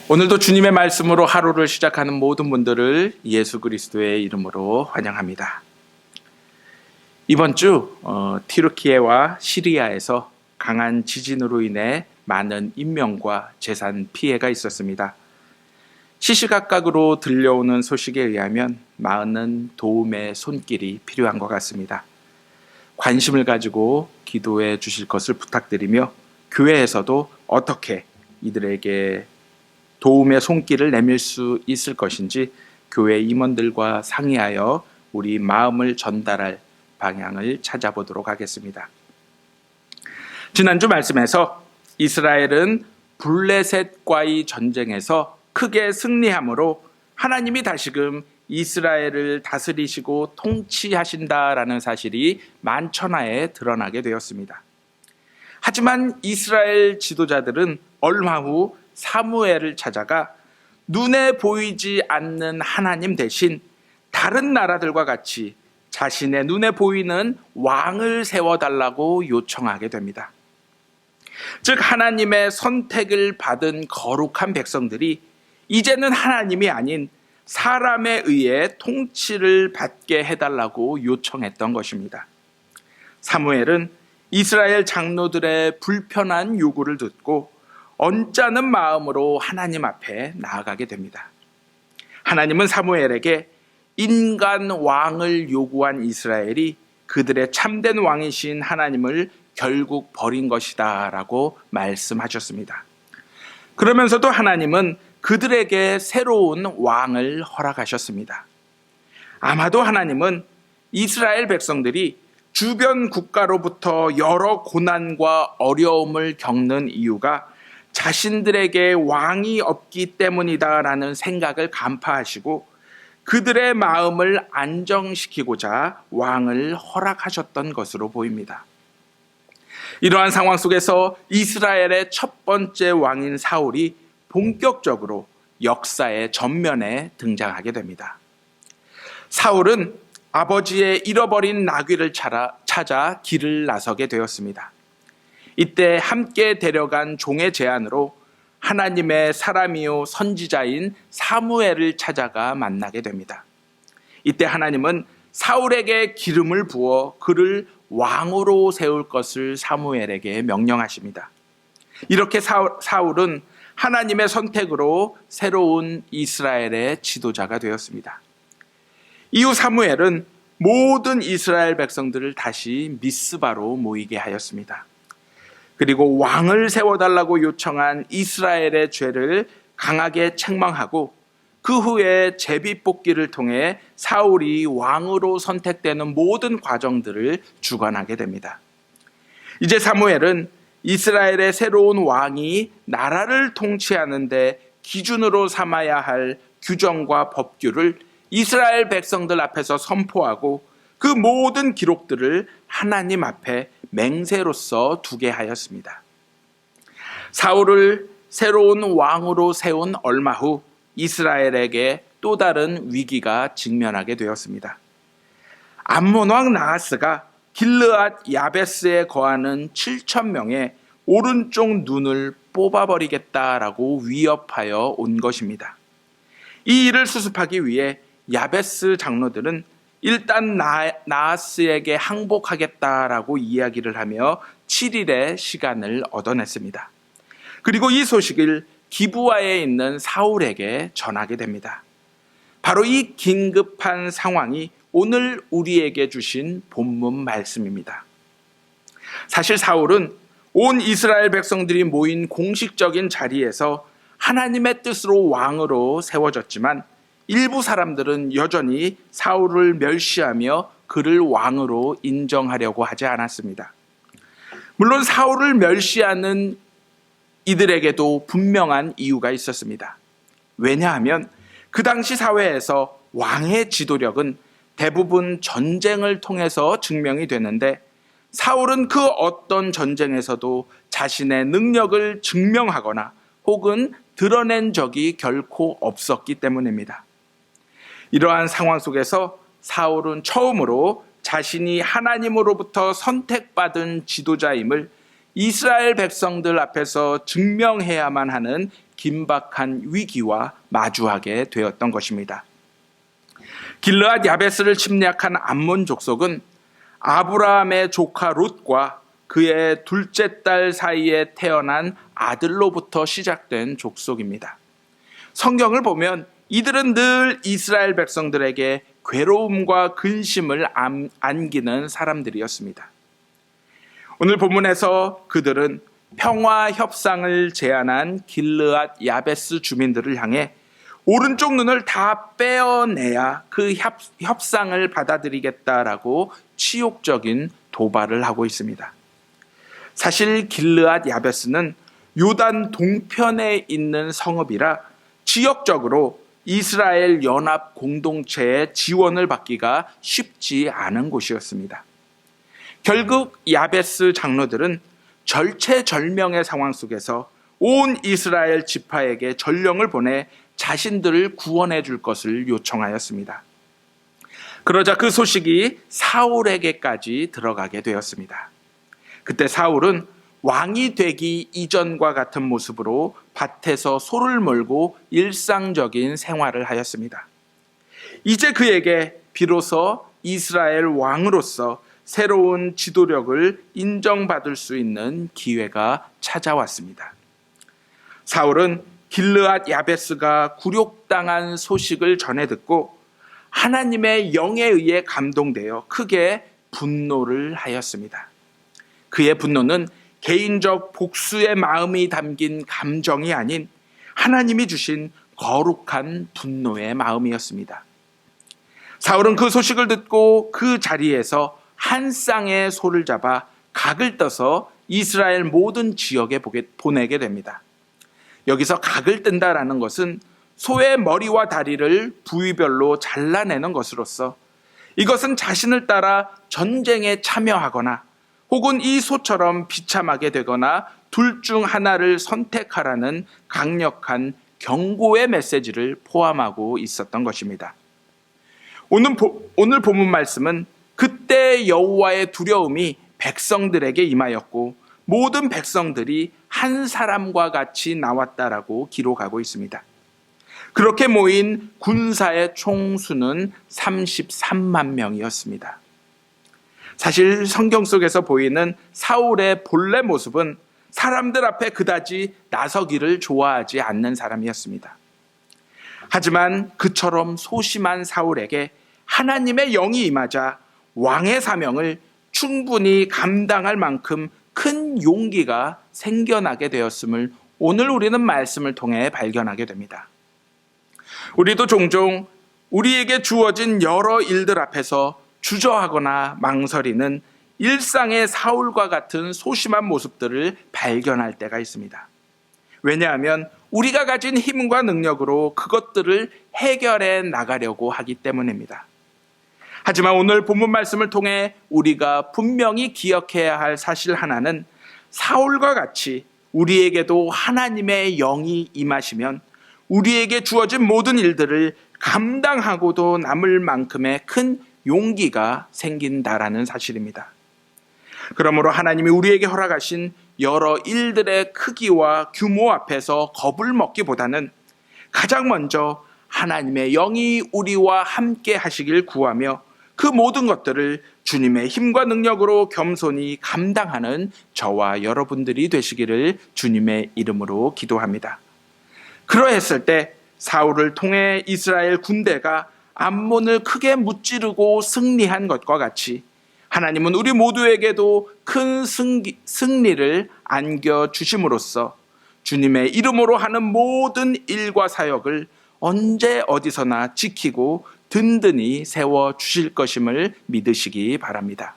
오늘도 주님의 말씀으로 하루를 시작하는 모든 분들을 예수 그리스도의 이름으로 환영합니다. 이번 주 튀르키예와 시리아에서 강한 지진으로 인해 많은 인명과 재산 피해가 있었습니다. 시시각각으로 들려오는 소식에 의하면 많은 도움의 손길이 필요한 것 같습니다. 관심을 가지고 기도해 주실 것을 부탁드리며 교회에서도 어떻게 이들에게 도움의 손길을 내밀 수 있을 것인지 교회 임원들과 상의하여 우리 마음을 전달할 방향을 찾아보도록 하겠습니다. 지난주 말씀에서 이스라엘은 블레셋과의 전쟁에서 크게 승리함으로 하나님이 다시금 이스라엘을 다스리시고 통치하신다라는 사실이 만천하에 드러나게 되었습니다. 하지만 이스라엘 지도자들은 얼마 후 사무엘을 찾아가 눈에 보이지 않는 하나님 대신 다른 나라들과 같이 자신의 눈에 보이는 왕을 세워달라고 요청하게 됩니다. 즉 하나님의 선택을 받은 거룩한 백성들이 이제는 하나님이 아닌 사람에 의해 통치를 받게 해달라고 요청했던 것입니다. 사무엘은 이스라엘 장로들의 불편한 요구를 듣고 언짢은 마음으로 하나님 앞에 나아가게 됩니다. 하나님은 사무엘에게 인간 왕을 요구한 이스라엘이 그들의 참된 왕이신 하나님을 결국 버린 것이다 라고 말씀하셨습니다. 그러면서도 하나님은 그들에게 새로운 왕을 허락하셨습니다. 아마도 하나님은 이스라엘 백성들이 주변 국가로부터 여러 고난과 어려움을 겪는 이유가 자신들에게 왕이 없기 때문이다라는 생각을 간파하시고 그들의 마음을 안정시키고자 왕을 허락하셨던 것으로 보입니다. 이러한 상황 속에서 이스라엘의 첫 번째 왕인 사울이 본격적으로 역사의 전면에 등장하게 됩니다. 사울은 아버지의 잃어버린 나귀를 찾아 길을 나서게 되었습니다. 이때 함께 데려간 종의 제안으로 하나님의 사람이요 선지자인 사무엘을 찾아가 만나게 됩니다. 이때 하나님은 사울에게 기름을 부어 그를 왕으로 세울 것을 사무엘에게 명령하십니다. 이렇게 사울은 하나님의 선택으로 새로운 이스라엘의 지도자가 되었습니다. 이후 사무엘은 모든 이스라엘 백성들을 다시 미스바로 모이게 하였습니다. 그리고 왕을 세워달라고 요청한 이스라엘의 죄를 강하게 책망하고 그 후에 제비뽑기를 통해 사울이 왕으로 선택되는 모든 과정들을 주관하게 됩니다. 이제 사무엘은 이스라엘의 새로운 왕이 나라를 통치하는 데 기준으로 삼아야 할 규정과 법규를 이스라엘 백성들 앞에서 선포하고 그 모든 기록들을 하나님 앞에 맹세로서 두게 하였습니다. 사울을 새로운 왕으로 세운 얼마 후 이스라엘에게 또 다른 위기가 직면하게 되었습니다. 암몬 왕 나하스가 길르앗 야베스에 거하는 7,000명의 오른쪽 눈을 뽑아버리겠다라고 위협하여 온 것입니다. 이 일을 수습하기 위해 야베스 장로들은 일단 나하스에게 항복하겠다라고 이야기를 하며 7일의 시간을 얻어냈습니다. 그리고 이 소식을 기브아에 있는 사울에게 전하게 됩니다. 바로 이 긴급한 상황이 오늘 우리에게 주신 본문 말씀입니다. 사실 사울은 온 이스라엘 백성들이 모인 공식적인 자리에서 하나님의 뜻으로 왕으로 세워졌지만 일부 사람들은 여전히 사울을 멸시하며 그를 왕으로 인정하려고 하지 않았습니다. 물론 사울을 멸시하는 이들에게도 분명한 이유가 있었습니다. 왜냐하면 그 당시 사회에서 왕의 지도력은 대부분 전쟁을 통해서 증명이 되는데 사울은 그 어떤 전쟁에서도 자신의 능력을 증명하거나 혹은 드러낸 적이 결코 없었기 때문입니다. 이러한 상황 속에서 사울은 처음으로 자신이 하나님으로부터 선택받은 지도자임을 이스라엘 백성들 앞에서 증명해야만 하는 긴박한 위기와 마주하게 되었던 것입니다. 길르앗 야베스를 침략한 암몬 족속은 아브라함의 조카 롯과 그의 둘째 딸 사이에 태어난 아들로부터 시작된 족속입니다. 성경을 보면 이들은 늘 이스라엘 백성들에게 괴로움과 근심을 안기는 사람들이었습니다. 오늘 본문에서 그들은 평화 협상을 제안한 길르앗 야베스 주민들을 향해 오른쪽 눈을 다 빼어내야 그 협상을 받아들이겠다라고 치욕적인 도발을 하고 있습니다. 사실 길르앗 야베스는 요단 동편에 있는 성읍이라 지역적으로 이스라엘 연합 공동체의 지원을 받기가 쉽지 않은 곳이었습니다. 결국 야베스 장로들은 절체절명의 상황 속에서 온 이스라엘 지파에게 전령을 보내 자신들을 구원해 줄 것을 요청하였습니다. 그러자 그 소식이 사울에게까지 들어가게 되었습니다. 그때 사울은 왕이 되기 이전과 같은 모습으로 밭에서 소를 몰고 일상적인 생활을 하였습니다. 이제 그에게 비로소 이스라엘 왕으로서 새로운 지도력을 인정받을 수 있는 기회가 찾아왔습니다. 사울은 길르앗 야베스가 굴욕당한 소식을 전해 듣고 하나님의 영에 의해 감동되어 크게 분노를 하였습니다. 그의 분노는 개인적 복수의 마음이 담긴 감정이 아닌 하나님이 주신 거룩한 분노의 마음이었습니다. 사울은 그 소식을 듣고 그 자리에서 한 쌍의 소를 잡아 각을 떠서 이스라엘 모든 지역에 보내게 됩니다. 여기서 각을 뜬다라는 것은 소의 머리와 다리를 부위별로 잘라내는 것으로서 이것은 자신을 따라 전쟁에 참여하거나 혹은 이 소처럼 비참하게 되거나 둘 중 하나를 선택하라는 강력한 경고의 메시지를 포함하고 있었던 것입니다. 오늘 본문 말씀은 그때 여호와의 두려움이 백성들에게 임하였고 모든 백성들이 한 사람과 같이 나왔다라고 기록하고 있습니다. 그렇게 모인 군사의 총수는 33만 명이었습니다. 사실 성경 속에서 보이는 사울의 본래 모습은 사람들 앞에 그다지 나서기를 좋아하지 않는 사람이었습니다. 하지만 그처럼 소심한 사울에게 하나님의 영이 임하자 왕의 사명을 충분히 감당할 만큼 큰 용기가 생겨나게 되었음을 오늘 우리는 말씀을 통해 발견하게 됩니다. 우리도 종종 우리에게 주어진 여러 일들 앞에서 주저하거나 망설이는 일상의 사울과 같은 소심한 모습들을 발견할 때가 있습니다. 왜냐하면 우리가 가진 힘과 능력으로 그것들을 해결해 나가려고 하기 때문입니다. 하지만 오늘 본문 말씀을 통해 우리가 분명히 기억해야 할 사실 하나는 사울과 같이 우리에게도 하나님의 영이 임하시면 우리에게 주어진 모든 일들을 감당하고도 남을 만큼의 큰 용기가 생긴다라는 사실입니다. 그러므로 하나님이 우리에게 허락하신 여러 일들의 크기와 규모 앞에서 겁을 먹기보다는 가장 먼저 하나님의 영이 우리와 함께 하시길 구하며 그 모든 것들을 주님의 힘과 능력으로 겸손히 감당하는 저와 여러분들이 되시기를 주님의 이름으로 기도합니다. 그러했을 때 사울을 통해 이스라엘 군대가 암몬을 크게 무찌르고 승리한 것과 같이 하나님은 우리 모두에게도 큰 승리를 안겨주심으로써 주님의 이름으로 하는 모든 일과 사역을 언제 어디서나 지키고 든든히 세워주실 것임을 믿으시기 바랍니다.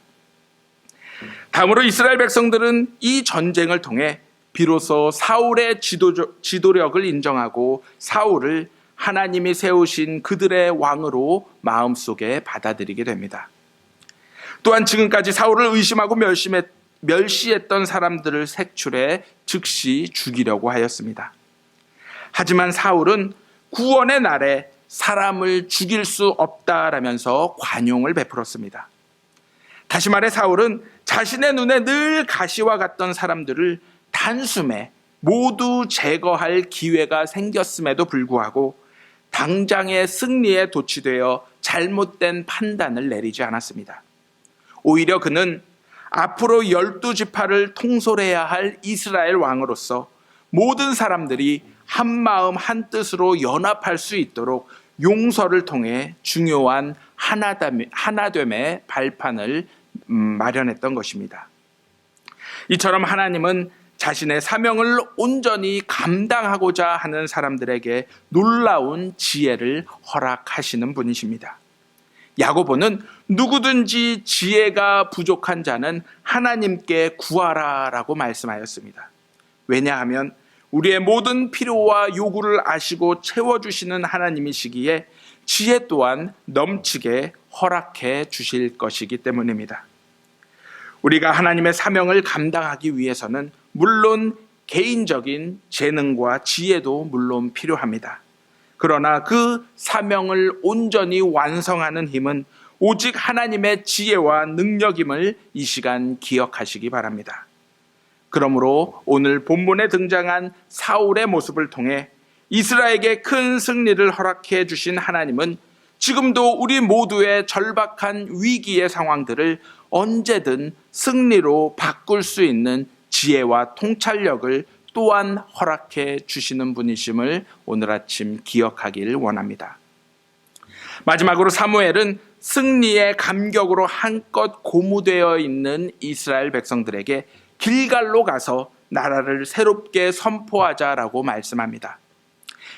다음으로 이스라엘 백성들은 이 전쟁을 통해 비로소 사울의 지도력을 인정하고 사울을 하나님이 세우신 그들의 왕으로 마음속에 받아들이게 됩니다. 또한 지금까지 사울을 의심하고 멸시했던 사람들을 색출해 즉시 죽이려고 하였습니다. 하지만 사울은 구원의 날에 사람을 죽일 수 없다라면서 관용을 베풀었습니다. 다시 말해 사울은 자신의 눈에 늘 가시와 같던 사람들을 단숨에 모두 제거할 기회가 생겼음에도 불구하고 당장의 승리에 도취되어 잘못된 판단을 내리지 않았습니다. 오히려 그는 앞으로 12지파를 통솔해야 할 이스라엘 왕으로서 모든 사람들이 한마음 한뜻으로 연합할 수 있도록 용서를 통해 중요한 하나됨의 발판을 마련했던 것입니다. 이처럼 하나님은 자신의 사명을 온전히 감당하고자 하는 사람들에게 놀라운 지혜를 허락하시는 분이십니다. 야고보는 누구든지 지혜가 부족한 자는 하나님께 구하라라고 말씀하였습니다. 왜냐하면 우리의 모든 필요와 요구를 아시고 채워주시는 하나님이시기에 지혜 또한 넘치게 허락해 주실 것이기 때문입니다. 우리가 하나님의 사명을 감당하기 위해서는 물론 개인적인 재능과 지혜도 물론 필요합니다. 그러나 그 사명을 온전히 완성하는 힘은 오직 하나님의 지혜와 능력임을 이 시간 기억하시기 바랍니다. 그러므로 오늘 본문에 등장한 사울의 모습을 통해 이스라엘에게 큰 승리를 허락해 주신 하나님은 지금도 우리 모두의 절박한 위기의 상황들을 언제든 승리로 바꿀 수 있는 지혜와 통찰력을 또한 허락해 주시는 분이심을 오늘 아침 기억하길 원합니다. 마지막으로 사무엘은 승리의 감격으로 한껏 고무되어 있는 이스라엘 백성들에게 길갈로 가서 나라를 새롭게 선포하자라고 말씀합니다.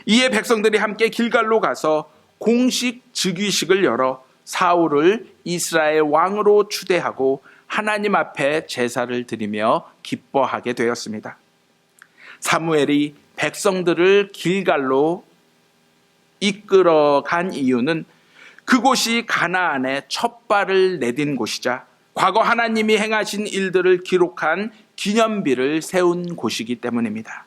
이에 백성들이 함께 길갈로 가서 공식 즉위식을 열어 사울을 이스라엘 왕으로 추대하고 하나님 앞에 제사를 드리며 기뻐하게 되었습니다. 사무엘이 백성들을 길갈로 이끌어간 이유는 그곳이 가나안에 첫 발을 내딘 곳이자 과거 하나님이 행하신 일들을 기록한 기념비를 세운 곳이기 때문입니다.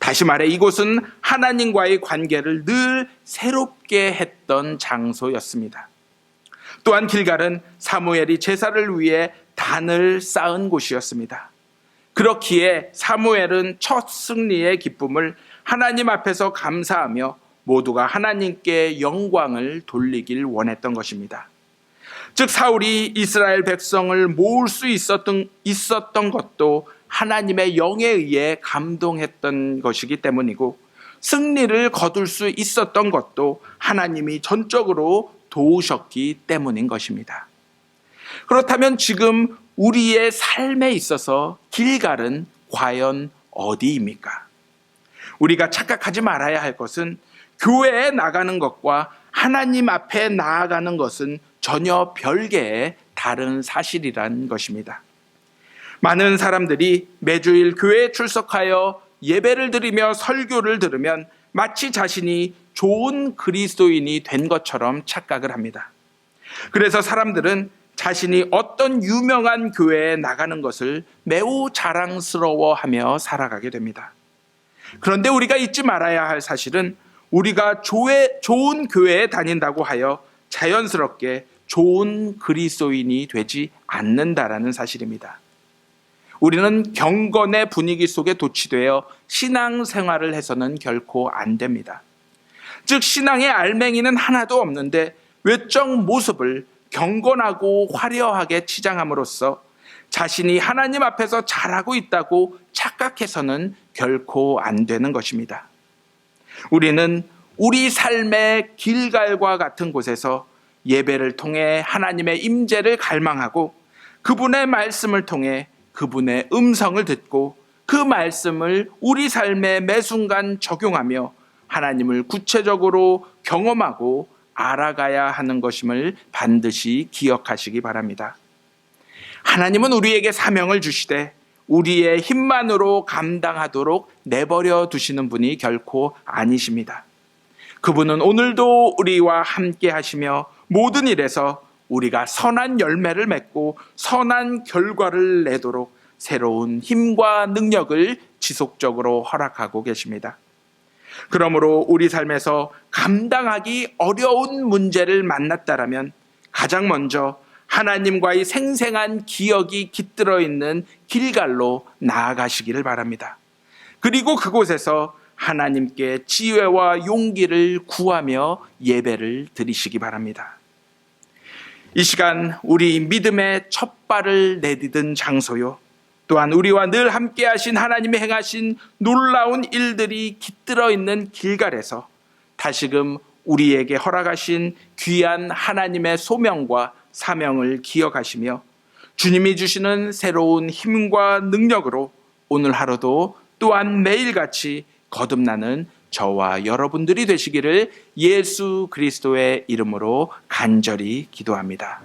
다시 말해 이곳은 하나님과의 관계를 늘 새롭게 했던 장소였습니다. 또한 길갈은 사무엘이 제사를 위해 단을 쌓은 곳이었습니다. 그렇기에 사무엘은 첫 승리의 기쁨을 하나님 앞에서 감사하며 모두가 하나님께 영광을 돌리길 원했던 것입니다. 즉 사울이 이스라엘 백성을 모을 수 있었던 것도 하나님의 영에 의해 감동했던 것이기 때문이고 승리를 거둘 수 있었던 것도 하나님이 전적으로 도우셨기 때문인 것입니다. 그렇다면 지금 우리의 삶에 있어서 길갈은 과연 어디입니까? 우리가 착각하지 말아야 할 것은 교회에 나가는 것과 하나님 앞에 나아가는 것은 전혀 별개의 다른 사실이란 것입니다. 많은 사람들이 매주일 교회에 출석하여 예배를 드리며 설교를 들으면 마치 자신이 좋은 그리스도인이 된 것처럼 착각을 합니다. 그래서 사람들은 자신이 어떤 유명한 교회에 나가는 것을 매우 자랑스러워하며 살아가게 됩니다. 그런데 우리가 잊지 말아야 할 사실은 우리가 좋은 교회에 다닌다고 하여 자연스럽게 좋은 그리스도인이 되지 않는다라는 사실입니다. 우리는 경건의 분위기 속에 도취되어 신앙생활을 해서는 결코 안 됩니다. 즉 신앙의 알맹이는 하나도 없는데 외적 모습을 경건하고 화려하게 치장함으로써 자신이 하나님 앞에서 잘하고 있다고 착각해서는 결코 안 되는 것입니다. 우리는 우리 삶의 길갈과 같은 곳에서 예배를 통해 하나님의 임재를 갈망하고 그분의 말씀을 통해 그분의 음성을 듣고 그 말씀을 우리 삶의 매 순간 적용하며 하나님을 구체적으로 경험하고 알아가야 하는 것임을 반드시 기억하시기 바랍니다. 하나님은 우리에게 사명을 주시되 우리의 힘만으로 감당하도록 내버려 두시는 분이 결코 아니십니다. 그분은 오늘도 우리와 함께 하시며 모든 일에서 우리가 선한 열매를 맺고 선한 결과를 내도록 새로운 힘과 능력을 지속적으로 허락하고 계십니다. 그러므로 우리 삶에서 감당하기 어려운 문제를 만났다라면 가장 먼저 하나님과의 생생한 기억이 깃들어 있는 길갈로 나아가시기를 바랍니다. 그리고 그곳에서 하나님께 지혜와 용기를 구하며 예배를 드리시기 바랍니다. 이 시간 우리 믿음의 첫 발을 내디딘 장소요, 또한 우리와 늘 함께 하신 하나님이 행하신 놀라운 일들이 깃들어 있는 길갈에서 다시금 우리에게 허락하신 귀한 하나님의 소명과 사명을 기억하시며 주님이 주시는 새로운 힘과 능력으로 오늘 하루도 또한 매일같이 거듭나는 저와 여러분들이 되시기를 예수 그리스도의 이름으로 간절히 기도합니다.